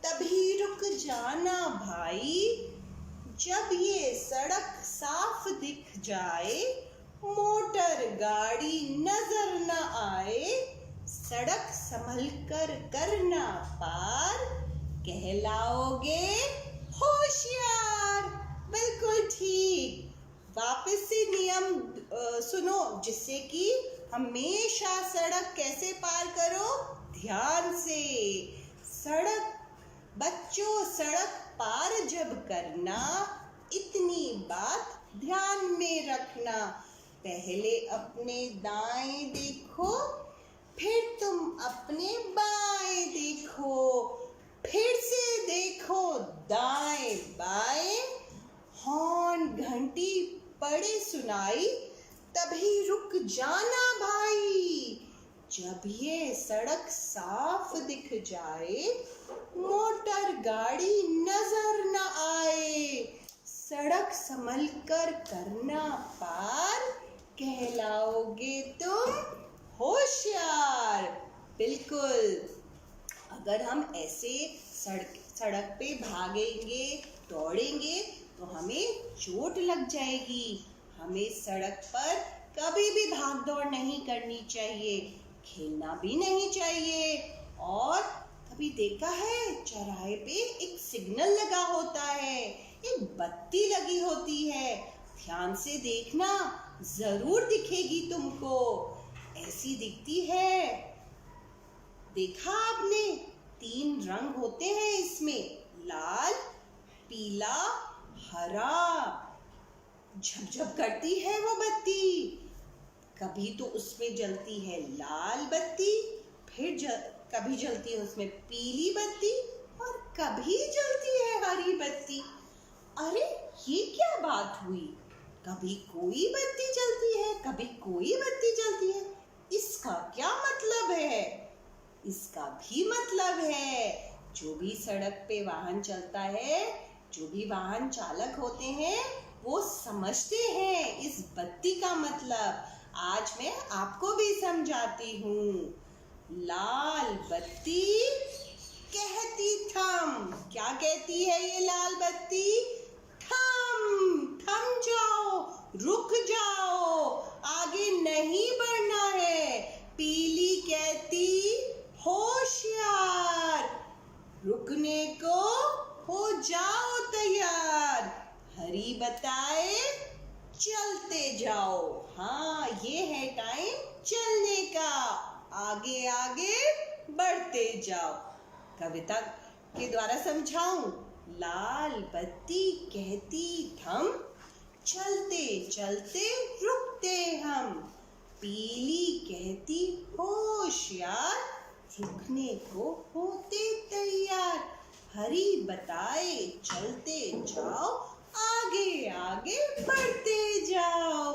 तभी रुक जाना भाई, जब ये सड़क साफ दिख जाए, मोटर गाड़ी नजर न आए, सड़क संभल कर करना पार, कहलाओगे होशियार। बिल्कुल ठीक। वापस से नियम सुनो, जिससे कि हमेशा सड़क कैसे पार करो, ध्यान से। बच्चों, सड़क पार जब करना, इतनी बात ध्यान में रखना, पहले अपने दाएं देखो, फिर तुम अपने बाएं देखो, फिर से देखो दाएं बाएं, हॉर्न घंटी पड़े सुनाई, तभी रुक जाना भाई। जब ये सड़क साफ दिख जाए, मोटर गाड़ी नजर न आए, सड़क संभल कर करना पार, कहलाओगे तुम होशियार। बिल्कुल। अगर हम ऐसे सड़क पे भागेंगे, दौड़ेंगे, तो हमें चोट लग जाएगी। हमें सड़क पर कभी भी भाग दौड़ नहीं करनी चाहिए, खेलना भी नहीं चाहिए। और कभी देखा है चौराहे पे एक सिग्नल लगा होता है, एक बत्ती लगी होती है, ध्यान से देखना, जरूर दिखेगी तुमको। ऐसी दिखती है। देखा आपने, 3 रंग होते हैं इसमें, लाल, पीला, हरा। झपझप करती है वो बत्ती। कभी तो उसमें जलती है लाल बत्ती, फिर कभी जलती है उसमें पीली बत्ती, और कभी जलती है हरी बत्ती। अरे ये क्या बात हुई, कभी कोई बत्ती जलती है, कभी कोई बत्ती जलती है, इसका क्या मतलब है? इसका भी मतलब है, जो भी सड़क पे वाहन चलता है, जो भी वाहन चालक होते हैं, वो समझते हैं इस बत्ती का मतलब। आज मैं आपको भी समझाती हूँ। लाल बत्ती कहती थम। क्या कहती है ये लाल बत्ती? थम जाओ, रुक जाओ, आगे नहीं बढ़ना है। पीली कहती होशियार, रुकने को हो जाओ तैयार। हरी बताए चलते जाओ। हाँ, ये है टाइम चलने का, आगे आगे बढ़ते जाओ। कविता के द्वारा समझाऊं। लाल बत्ती कहती थम, चलते चलते रुकते हम। पीली कहती होशियार, रुकने को होते तैयार। हरी बताए चलते जाओ, आगे आगे बढ़ते जाओ।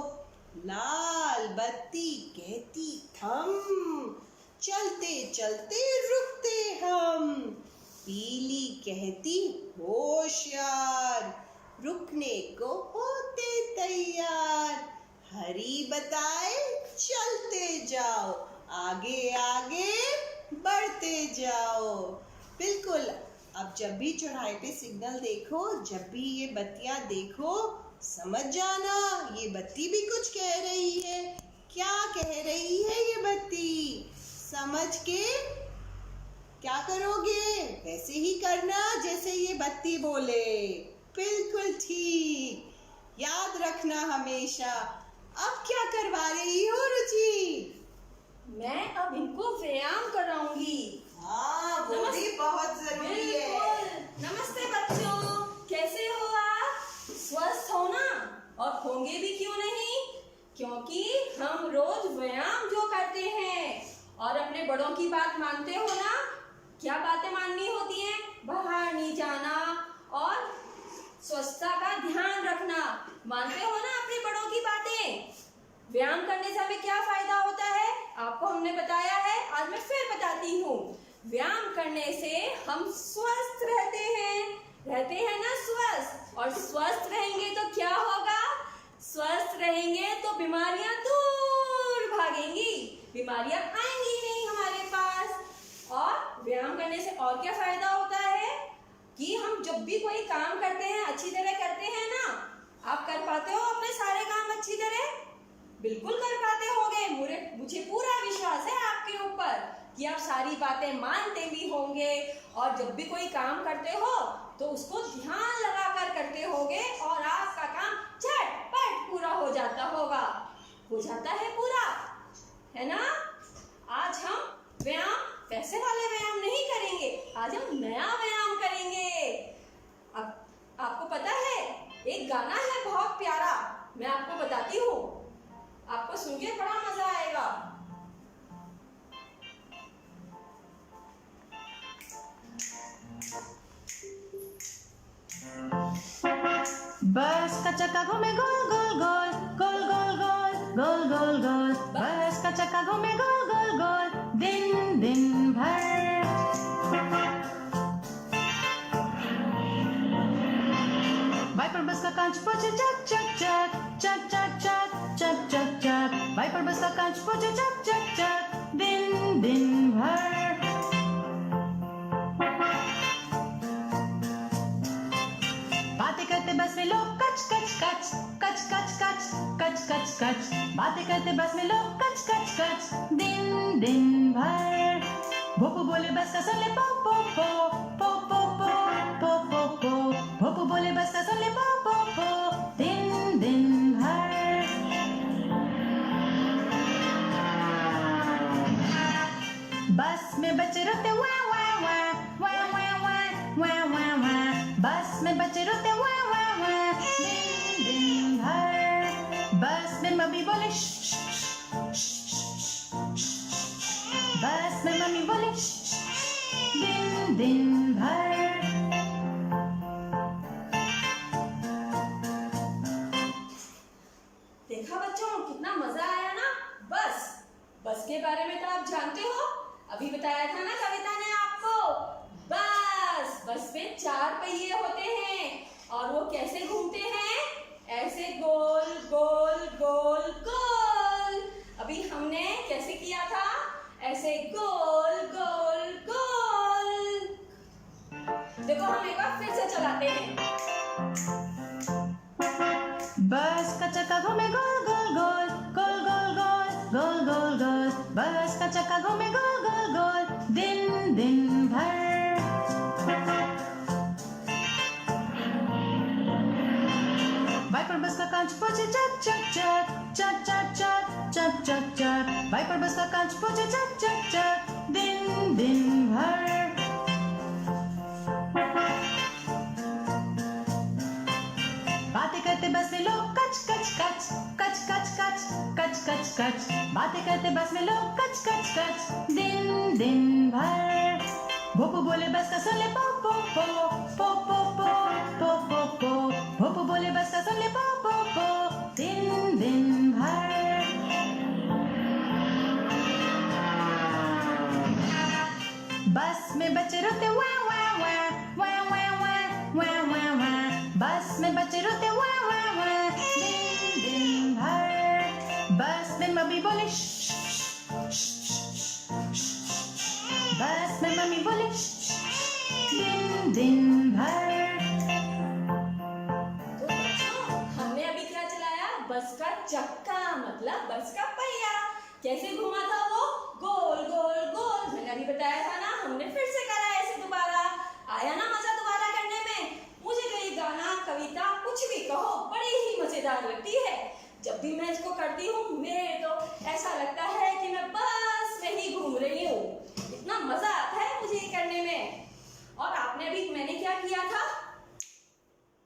लाल बत्ती कहती थम, चलते चलते रुकते हम। पीली कहती होशियार, रुकने को होते तैयार। हरी बताए चलते जाओ, आगे आगे बढ़ते जाओ। बिल्कुल। अब जब भी चौराहे पे सिग्नल देखो, जब भी ये बत्तियां देखो, समझ जाना ये बत्ती भी कुछ कह रही है। क्या कह रही है ये बत्ती? समझ के क्या करोगे? वैसे ही करना जैसे ये बत्ती बोले। बिल्कुल ठीक, याद रखना हमेशा। अब क्या करवा रही हो रुचि? मैं अब इनको व्यायाम कराऊंगी। हाँ, वो भी बहुत जरूरी है। नमस्ते बच्चों, कैसे हो आप? स्वस्थ हो ना? और होंगे भी क्यों नहीं, क्योंकि हम रोज व्यायाम जो करते हैं और अपने बड़ों की बात मानते हो ना। क्या बातें माननी होती हैं? बाहर नहीं जाना और स्वच्छता का ध्यान रखना। मानते हो ना अपने बड़ों की बातें? व्यायाम करने से हमें क्या फायदा होता है, आपको हमने बताया है, आज मैं फिर बताती हूँ। व्यायाम करने से हम स्वस्थ रहते हैं ना स्वस्थ। और स्वस्थ रहेंगे तो क्या होगा? स्वस्थ रहेंगे तो बीमारियां दूर भागेंगी, बीमारियां आएंगी नहीं हमारे पास। और व्यायाम करने से और क्या फायदा होता है? कि हम जब भी कोई काम करते हैं अच्छी तरह करते हैं ना। आप कर पाते हो अपने सारे काम अच्छी तरह? बिल्कुल कर पाते होगे। मुझे पूरा विश्वास है आपके ऊपर कि आप सारी बातें मानते भी होंगे, और जब भी कोई काम करते हो तो उसको ध्यान लगाकर करते होगे और आपका काम झटपट पूरा हो जाता होगा। हो जाता है पूरा, है ना? आज हम व्यायाम पैसे वाले व्यायाम नहीं करेंगे, आज हम नया व्यायाम करेंगे। अब आपको पता है एक गाना है बहुत प्यारा, मैं आपको बताती हूँ, आपको सुन के बड़ा मजा आएगा। बस का चक्का घूमे गोल गोल गोल, गोल गोल गोल, गोल गोल गोल। बस का चक्का घूमे गोल गोल गोल, दिन दिन भर। वाइपर बस का कांच पोंछे चक चक चक, चक चक चक, चक चक चक। वाइपर बस का कांच पोंछे चक चक चक, दिन दिन भर। बातें करते बस में लोग कच कच कच, कच कच कच, कच कच कच। बातें करते बस में लोग कच कच कच, दिन दिन भर। भोपू बोले बस का सुन ले पो पो पो, पो पो पो, पो पो पो। भोपू बोले बस का सुन ले पो पो पो, दिन दिन भर। बस में बच्चे रोते वाह वाह वाह, वाह वाह वाह, वाह वाह वाह। बस में बच्चे रोते वाह वाह वाह, दिन दिन भर। बस में मम्मी बोले श, बस में मम्मी बोले श, दिन दिन भर। देखा बच्चों कितना मजा आया ना? बस के बारे में तो आप जानते हो, अभी बताया था ना कविता ने आपको। बस में 4 पहिए होते हैं और वो कैसे घूमते हैं? ऐसे गोल गोल गोल गोल। अभी हमने कैसे किया था? ऐसे गोल गोल गोल। देखो हम एक बार फिर से चलाते हैं। बस का चक्का घूमे गोल गोल गोल, गोल गोल गोल, गोल गोल गोल। बस का चक्का घूमे गोल गोल गोल, दिन दिन भर। वाइपर बस का कांच पोंछे चक चक चक, चक चक चक, चक चक चक। वाइपर बस का कांच पोंछे चक चक चक, दिन दिन भर। बातें करते बस में लोग कच कच कच, कच कच कच, कच कच कच। बातें करते बस में लोग कच कच कच, दिन दिन भर। भोपू बोले बस का सुन ले पो पो पो, पो पो पो, पो पो पो। भोपू बोले बस का सुन ले पो पो पो, दिन दिन भर। बस में बच्चे रोते वाह वाह वाह, वाह वाह वाह, वाह वाह वाह। बस में बच्चे रोते वाह वाह वाह, दिन दिन भर। बस में मम्मी बोले श, बस में मम्मी बोले श, दिन दिन भर। तो बच्चों हमने अभी क्या चलाया? बस का चक्का, मतलब बस का पहिया। कैसे घुमा था वो? गोल गोल गोल। मैंने अभी बताया था ना, हमने फिर से करा ऐसे दोबारा। आया ना मजा दोबारा करने में? मुझे तो ये गाना, कविता, कुछ भी कहो, बड़ी ही मजेदार लगती है। जब भी मैं इसको करती हूँ मेरे तो ऐसा लगता है कि मैं बस में ही घूम रही हूँ। इतना मजा आता है मुझे ये करने में। और आपने अभी मैंने क्या किया था?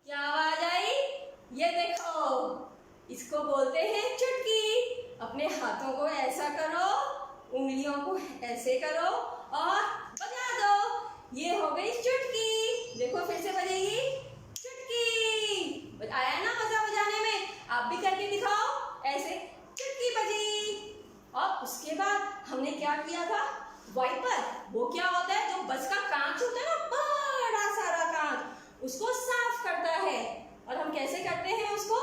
क्या आवाज आई? ये देखो, इसको बोलते हैं चुटकी। अपने हाथों को ऐसा करो, उंगलियों को ऐसे करो और बजा दो। ये हो गई चुटकी। देखो फिर से बजेगी चुटकी। आया ना मजा बजाने में? आप भी करके दिखाओ, ऐसे चुटकी बजी। और उसके बाद हमने क्या किया था? वाइपर, वो क्या होता है? जो बस का कांच होता है ना, बड़ा सारा कांच, उसको साफ करता है। और हम कैसे करते हैं उसको?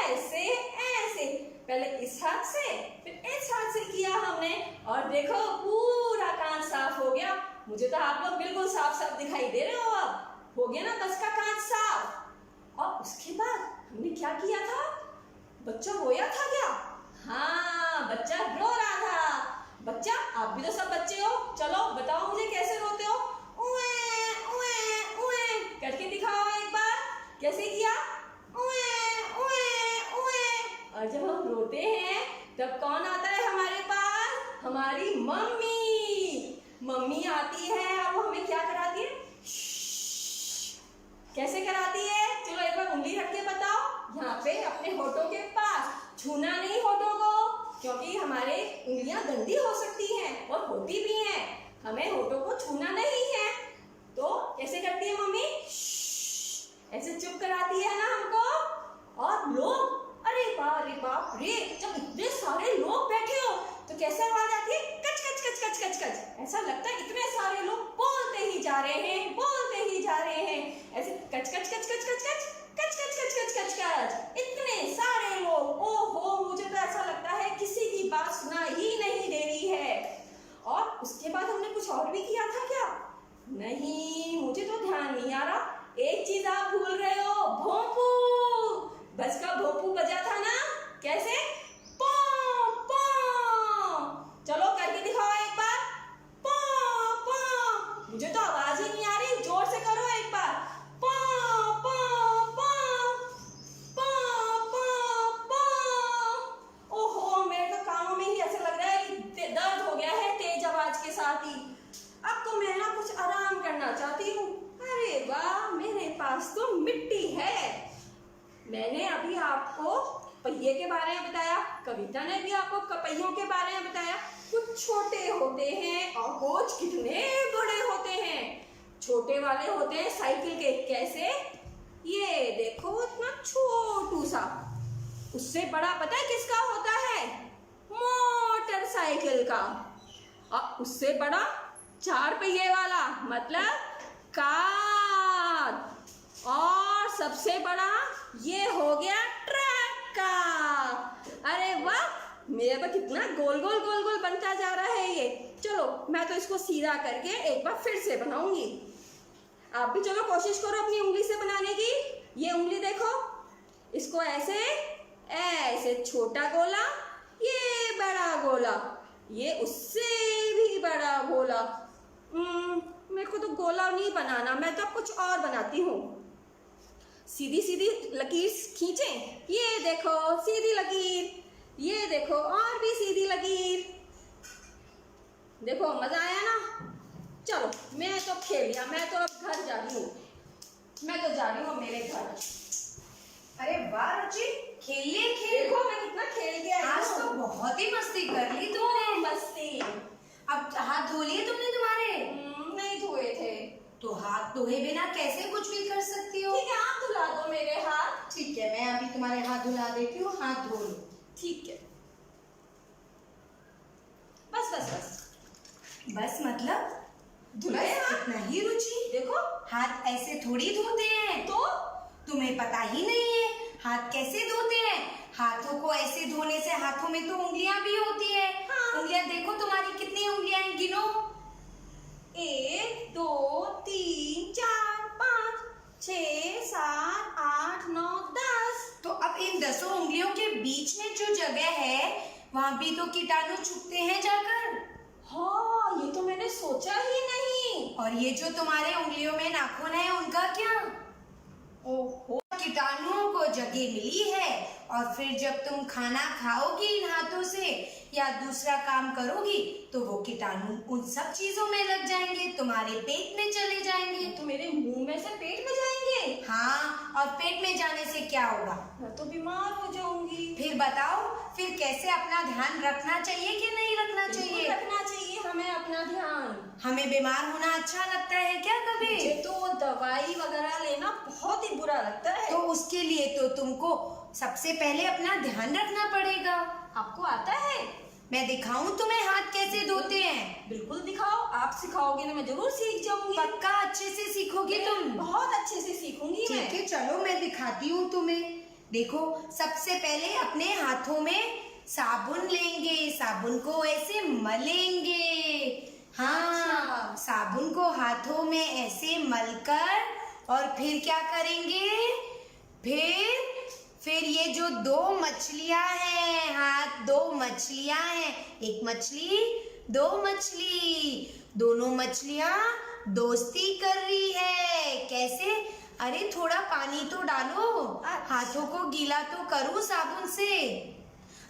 ऐसे ऐसे, पहले इस हाथ से फिर इस हाथ से किया हमने, और देखो पूरा कांच साफ हो गया। मुझे तो आप लोग बिल्कुल साफ साफ दिखाई दे रहे हो अब। हो गया ना बस का कांच साफ। और उसके बाद हमने क्या किया था? बच्चा रोया था क्या? हाँ, बच्चा रो रहा था। बच्चा, आप भी तो सब बच्चे हो, चलो बताओ मुझे कैसे रोते हो? उए उए उए करके दिखाओ एक बार, कैसे किया? उए उए उए। और जब हम रोते हैं तब कौन आता है हमारे पास? हमारी मम्मी। मम्मी आती है और वो हमें क्या कराती है? कैसे कराती है? चलो एक बार उंगली रख के बताओ, यहाँ पे अपने होठों के पास। छूना नहीं होठों को, क्योंकि हमारे उंगलियां गंदी हो सकती हैं और होती भी हैं। हमें होठों को छूना नहीं है। तो कैसे करती है मम्मी? ऐसे चुप कराती है ना हमको। और लोग, अरे बाप रे, जब इतने सारे लोग बैठे हो तो कैसे आवाज आती है? कच कच कच कच कच कच। ऐसा लगता है इतने सारे लोग बोलते ही जा रहे हैं, बोलते ही जा रहे हैं। ऐसे कच कच कच कच कच कच कच कच कच कच कच कच। इतने सारे लोग, ओहो, मुझे तो ऐसा लगता है किसी की बात सुना ही नहीं दे रही है। और उसके बाद हमने कुछ और भी किया था क्या? नहीं, मुझे तो ध्यान नहीं आ रहा। एक चीज आप भूल रहे हो, भोंपू। बस का भोंपू बजा था ना, कैसे? पौ पौ। चलो करके दिखाओ एक बार, पौ पौ। मुझे तो आवाज ही नहीं आ रही, जोर से करो एक बार, पौ पौ पौ पौ पौ पौ। ओहो, मेरे तो कानों में ही ऐसा लग रहा है कि दर्द हो गया है तेज आवाज के साथ ही। अब तो मैं ना कुछ आराम करना चाहती हूँ। अरे वाह, मेरे पास तो मिट्टी है। मैंने अभी आपको पहिए के बारे में बताया, कविता ने भी आपको पहियों के बारे में बताया। कुछ छोटे होते हैं और कुछ कितने बड़े होते हैं। छोटे वाले होते हैं साइकिल के, कैसे? ये देखो, इतना छोटू सा। उससे बड़ा पता है किसका होता है? मोटरसाइकिल का। और उससे बड़ा 4 पहिए वाला, मतलब कार। और सबसे बड़ा ये हो गया ट्रक का। अरे वाह, मेरे पर कितना गोल गोल गोल गोल बनता जा रहा है ये। चलो मैं तो इसको सीधा करके एक बार फिर से बनाऊंगी। आप भी चलो कोशिश करो अपनी उंगली से बनाने की। ये उंगली देखो, इसको ऐसे ऐसे छोटा गोला, ये बड़ा गोला, ये उससे भी बड़ा गोला। मेरे को तो गोला नहीं बनाना, मैं तो कुछ और बनाती हूँ। सीधी सीधी लकीर खींचें, ये देखो सीधी लकीर, ये देखो और भी सीधी लकीर। देखो मजा आया ना? चलो मैं तो खेल लिया, मैं तो अब घर जा रही हूँ। मैं तो जा रही हूँ मेरे घर। अरे वाह रुचि, खेलिए खेल। देखो मैं कितना खेल के आई हूँ। आज तो बहुत ही मस्ती कर ली तुमने। मस्ती। अब हाथ धो लिए तुमने तुम्हारे? नहीं धोए थे। तो हाथ धोए बिना कैसे कुछ भी कर सकती हो? ठीक है, आप धुला दो मेरे हाथ। ठीक है, मैं अभी तुम्हारे हाथ धुला देती हूँ, हाथ धो लो। ठीक है, बस बस बस बस मतलब धुलाए हाथ। इतना ही रुचि? देखो हाथ ऐसे थोड़ी धोते हैं। तो तुम्हें पता ही नहीं है हाथ कैसे धोते हैं? हाथों को ऐसे धोने से हाथों में तो उंगलियां भी होती है। हाँ। उंगलियां देखो, तुम्हारी कितनी उंगलियां हैं, गिनो। 1 2 3 4 5 6 7 8 9 10। तो अब इन 10 उंगलियों के बीच में जो जगह है वहां भी तो कीटाणु छुपते हैं जाकर। हाँ, ये तो मैंने सोचा ही नहीं। और ये जो तुम्हारे उंगलियों में नाखून है उनका क्या? ओहो, कीटाणुओं को जगह मिली है और फिर जब तुम खाना खाओगी इन हाथों से या दूसरा काम करोगी तो वो कीटाणु उन सब चीजों में लग जाएंगे, तुम्हारे पेट में चले जाएंगे। तो मेरे मुंह में से पेट में जाएंगे? हाँ, और पेट में जाने से क्या होगा? मैं तो बीमार हो जाऊंगी। फिर बताओ, फिर कैसे अपना ध्यान रखना चाहिए कि नहीं रखना बिल्कुल चाहिए? रखना चाहिए हमें अपना ध्यान। हमें बीमार होना अच्छा लगता है क्या कभी? मुझे तो दवाई वगैरह लेना बहुत ही बुरा लगता है। तो उसके लिए तो तुमको सबसे पहले अपना ध्यान रखना पड़ेगा। आपको आता है? मैं दिखाऊं तुम्हें हाथ कैसे धोते हैं? बिल्कुल दिखाओ, आप सिखाओगे ना मैं जरूर सीख जाऊंगी। पक्का अच्छे से सीखोगी तुम? बहुत अच्छे से सीखूंगी मैं। ठीक है, चलो मैं दिखाती हूँ तुम्हें। देखो, सबसे पहले अपने हाथों में साबुन लेंगे, साबुन को ऐसे मलेंगे। हाँ, अच्छा। साबुन को हाथों में ऐसे मलकर और फिर क्या करेंगे? फिर ये जो दो मछलियां हैं, हाँ 2 मछलियां हैं, एक मछली 2 मछली, दोनों मछलियां दोस्ती कर रही है। कैसे? अरे थोड़ा पानी तो डालो, हाथों को गीला तो करो साबुन से।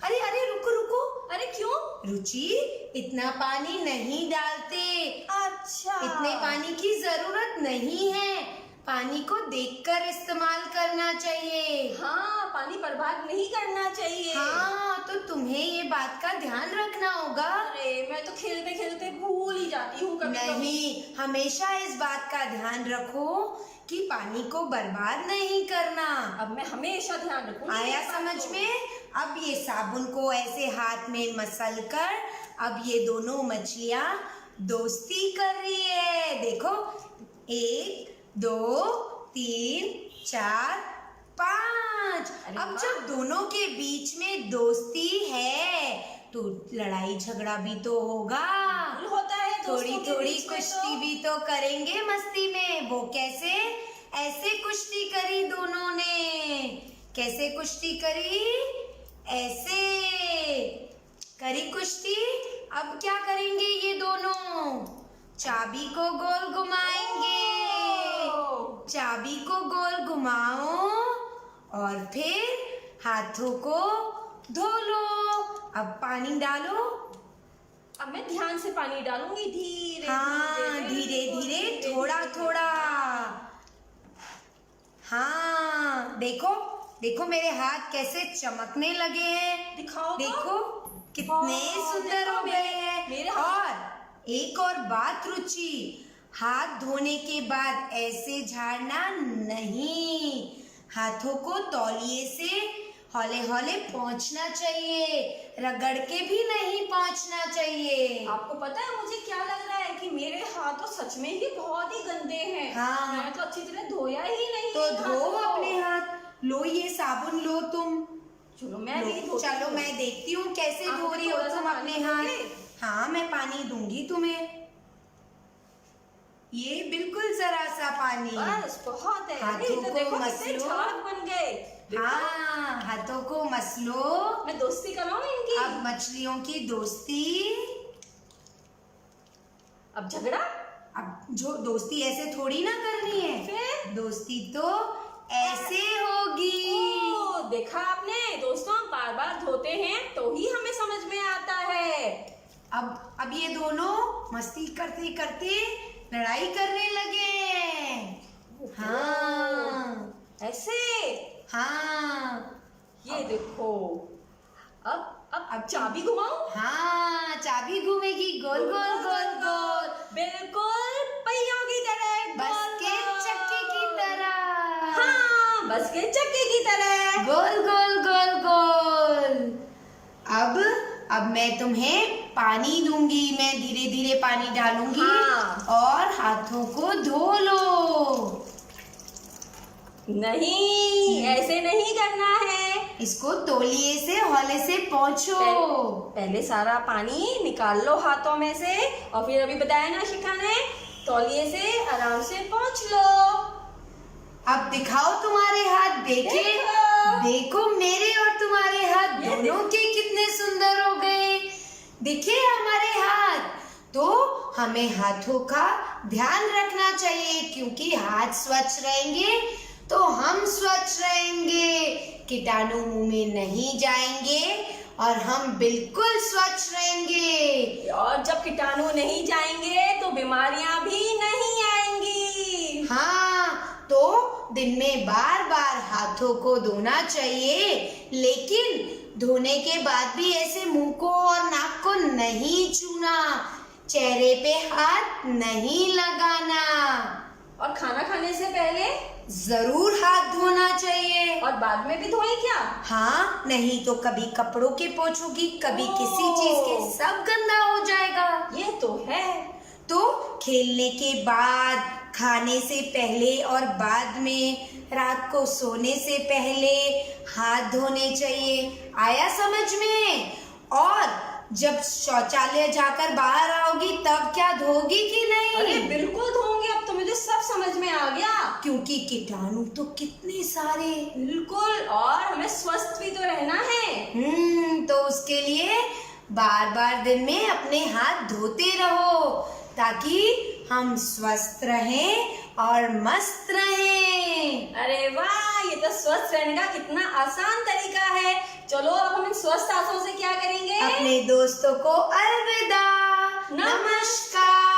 अरे अरे रुको रुको, अरे क्यों? रुचि इतना पानी नहीं डालते, अच्छा, इतने पानी की जरूरत नहीं है, पानी को देखकर इस्तेमाल करना चाहिए। हाँ, पानी बर्बाद नहीं करना चाहिए। हाँ, तो तुम्हें ये बात का ध्यान रखना होगा। अरे मैं तो खेलते खेलते भूल ही जाती हूँ कभी कभी। नहीं, हमेशा इस बात का ध्यान रखो कि पानी को बर्बाद नहीं करना। अब मैं हमेशा ध्यान रखूंगी। आया समझ में? अब ये साबुन को ऐसे हाथ में मसल कर अब ये दोनों मछलियां दोस्ती कर रही है। देखो 1 2 3 4 5। अब जब दोनों के बीच में दोस्ती है तो लड़ाई झगड़ा भी तो होगा, होता है दोस्तों थोड़ी के थोड़ी बीच में कुश्ती भी तो करेंगे मस्ती में। वो कैसे? ऐसे कुश्ती करी दोनों ने। कैसे कुश्ती करी? ऐसे करी कुश्ती। अब क्या करेंगे ये दोनों? चाबी को गोल घुमाएंगे। चाबी को गोल घुमाओ और फिर हाथों को धो लो। अब पानी डालो। अब मैं ध्यान से पानी डालूंगी, धीरे हाँ धीरे धीरे, थोड़ा थोड़ा। हाँ देखो देखो मेरे हाथ कैसे चमकने लगे हैं। दिखाओ तो। देखो कितने वाह, सुंदर देखो हो गए हैं। मेरे हाथ। और एक और बात रुचि, हाथ धोने के बाद ऐसे झाड़ना नहीं, हाथों को तौलिए से हौले हौले पोंछना चाहिए, रगड़ के भी नहीं पोंछना चाहिए। आपको पता है मुझे क्या लग रहा है कि मेरे हाथ तो सच में ही बहुत ही गंदे हैं। हाँ। मैं तो अच्छी तरह धोया ही नहीं। तो इन धो हाथों को। अपने हाथ। लो ये साबुन लो तुम। चलो मैं लो, भी धोती चलो हूँ। मैं देखती हूँ कैसे आप धो मुझे रही हो थोड़ा सा तुम पानी अपने हाथ। दोगे? हाँ मैं पानी दूंगी तुम्हें। ये बिल्कुल जरा सा पानी। बस बहुत है। हाथों अरे, तो को देखो कितने मसलो। झाग बन गए। देखो, हाँ हाथों को मसलो। मैं दोस्ती कराऊं इनकी। अब मछलियों की दोस्ती। अब झगड़ा। अब जो दोस्ती ऐसे थोड़ी ना करनी है, फिर? दोस्ती तो ऐसे होगी। ओ, देखा आपने दोस्तों, हम बार बार धोते हैं तो ही हमें समझ में आता है। अब ये दोनों मस्ती करते करते लड़ाई करने लगे। हाँ ऐसे। हाँ ये देखो। अब चाबी घुमाऊं। हाँ चाबी घूमेगी गोल गोल गोल गोल, बिल्कुल पहियों की तरह। बस गोल के गोल। चक्के की तरह। हाँ, बस के चक्के की तरह। गोल गोल गोल गोल। अब मैं तुम्हें पानी दूंगी, मैं धीरे धीरे पानी डालूंगी। हाँ। और हाथों को धो लो। नहीं, ऐसे नहीं करना है। इसको तौलिए से हौले से पोंछो। पहले सारा पानी निकाल लो हाथों में से, और फिर अभी बताया ना शिखा ने, तौलिए से आराम से पोंछ लो। अब दिखाओ तुम्हारे हाथ। देखे? देखो मेरे और तुम्हारे हाथ दोनों के कितने सुंदर हो गए। दिखे हमारे हाथ? तो हमें हाथों का ध्यान रखना चाहिए, क्योंकि हाथ स्वच्छ रहेंगे तो हम स्वच्छ रहेंगे, कीटाणु मुंह में नहीं जाएंगे और हम बिल्कुल स्वच्छ रहेंगे। और जब कीटाणु नहीं जाएंगे तो बीमारियां भी नहीं आएंगी। हाँ, तो दिन में बार बार हाथों को धोना चाहिए, लेकिन धोने के बाद भी ऐसे मुंह को और नाक को नहीं छूना, चेहरे पे हाथ नहीं लगाना, और खाना खाने से पहले जरूर हाथ धोना चाहिए। और बाद में भी धोए क्या? हाँ, नहीं तो कभी कपड़ों के पोंछोगी, कभी किसी चीज के, सब गंदा हो जाएगा। ये तो है। तो खेलने के बाद, खाने से पहले और बाद में, रात को सोने से पहले हाथ धोने चाहिए। आया समझ में? और जब शौचालय जाकर बाहर आओगी तब क्या धोगी कि नहीं? अरे बिल्कुल धोंगे, अब तो मुझे सब समझ में आ गया। क्योंकि कीटाणु तो कितने सारे। बिल्कुल, और हमें स्वस्थ भी तो रहना है। तो उसके लिए बार बार दिन में अपने हाथ धोते रहो ताकि हम स्वस्थ रहें और मस्त रहें। अरे वाह, ये तो स्वस्थ रहने का कितना आसान तरीका है। चलो अब हम इन स्वस्थ हाथों से क्या करेंगे? अपने दोस्तों को अलविदा। नमस्कार।